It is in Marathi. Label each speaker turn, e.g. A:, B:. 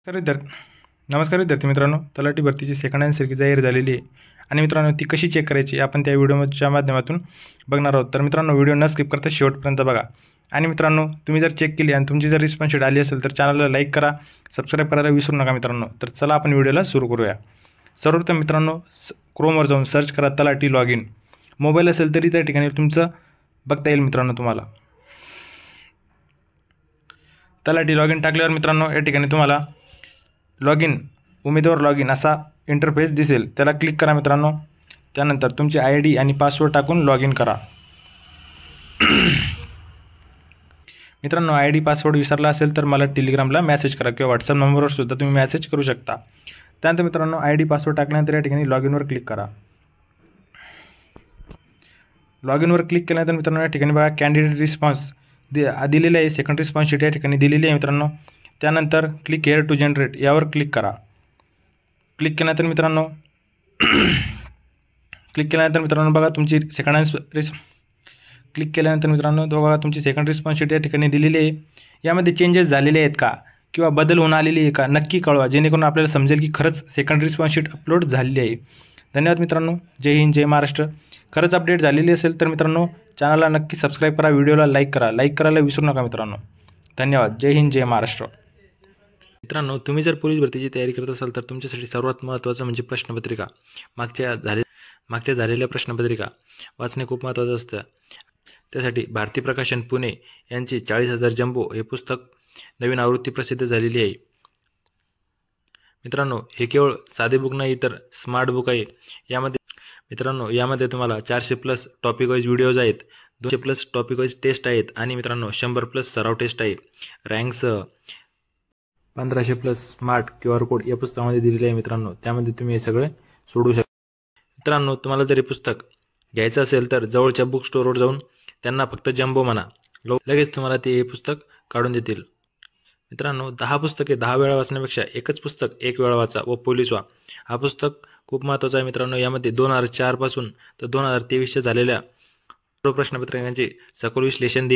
A: तर नमस्कार विद्यार्थी मित्रांनो, तलाठी भरतीची सेकंड आन्सर जाहीर झालेली आहे आणि मित्रांनो ती कशी चेक करायची आपण त्या व्हिडिओच्या माध्यमातून बघणार आहोत। तर मित्रांनो व्हिडिओ न स्किप करता शेवटपर्यंत बघा। आणि मित्रांनो तुम्ही जर चेक केली आणि तुमची जर रिस्पॉन्स शीट आली असेल तर चॅनलला लाईक करा, सबस्क्राईब करायला विसरू नका मित्रांनो। तर चला आपण व्हिडिओला सुरू करूया। सर्वप्रथम मित्रांनो क्रोमवर जाऊन सर्च करा तलाठी लॉग इन। मोबाईल असेल तरी त्या ठिकाणी तुमचं बघता येईल मित्रांनो। तुम्हाला तलाठी लॉग इन टाकल्यावर मित्रांनो या ठिकाणी तुम्हाला लॉग इन उमेदवार लॉग इन असा इंटरफेस दिसेल, त्याला क्लिक करा मित्रांनो। त्यानंतर तुमची ID आणि पासवर्ड टाकून लॉग इन करा। मित्रांनो ID पासवर्ड विसरला असेल तर मला टेलिग्रामला मेसेज करा किंवा व्हॉट्सअप नंबरवर सुद्धा तुम्ही मेसेज करू शकता। त्यानंतर मित्रांनो ID पासवर्ड टाकल्यानंतर या ठिकाणी लॉग इनवर क्लिक करा। लॉग इनवर क्लिक केल्यानंतर मित्रांनो या ठिकाणी बघा कॅन्डिडेट रिस्पॉन्स दिलेला आहे, सेकंड रिस्पॉन्स शीट या ठिकाणी दिलेली आहे मित्रांनो। त्यानंतर क्लिक हेअर टू जनरेट यावर क्लिक करा। क्लिक केल्यानंतर मित्रांनो बघा तुमची क्लिक केल्यानंतर मित्रांनो बघा तुमची सेकंड रिस्पॉन्स शीट या ठिकाणी दिलेली आहे। यामध्ये चेंजेस झालेले आहेत का किंवा बदल होऊन आलेली आहे का नक्की कळवा, जेणेकरून आपल्याला समजेल की खरंच सेकंड रिस्पॉन्स शीट अपलोड झालेली आहे। धन्यवाद मित्रांनो। जय हिंद जय महाराष्ट्र। खरंच अपडेट झालेली असेल तर मित्रांनो चॅनलला नक्की सबस्क्राईब करा, व्हिडिओला लाईक करा, लाईक करायला विसरू नका मित्रांनो। धन्यवाद। जय हिंद जय महाराष्ट्र। मित्रांनो तुम्ही जर पोलीस भरतीची तयारी करत असाल तर तुमच्यासाठी सर्वात महत्त्वाचं म्हणजे प्रश्नपत्रिका। मागच्या झालेल्या प्रश्नपत्रिका वाचणे खूप महत्त्वाचं असतं। त्यासाठी भारती प्रकाशन पुणे यांची 40,000 जंबो हे पुस्तक नवीन आवृत्ती प्रसिद्ध झालेली आहे। मित्रांनो हे केवळ साधे बुक नाही तर स्मार्ट बुक आहे। यामध्ये तुम्हाला 400+ टॉपिक वाईज व्हिडिओज आहेत, 200+ टॉपिक वाईज टेस्ट आहेत आणि मित्रांनो 100+ सराव टेस्ट आहे। रँकसह 1500+ स्मार्ट QR कोड या पुस्तकामध्ये दिलेले आहे मित्रांनो। त्यामध्ये तुम्ही हे सगळे सोडू शकता। मित्रांनो तुम्हाला जर हे पुस्तक घ्यायचं असेल तर जवळच्या बुक स्टोअरवर जाऊन त्यांना फक्त जंबो म्हणा, लगेच तुम्हाला ते हे पुस्तक काढून देतील। मित्रांनो 10 पुस्तके 10 वेळा वाचण्यापेक्षा एकच पुस्तक 1 वेळा वाचा व पोलीस व्हा। हा पुस्तक खूप महत्त्वाचा आहे मित्रांनो। यामध्ये 2004 पासून तर 2023 झालेल्या सर्व प्रश्नपत्रिकांचे सखोल विश्लेषण दिले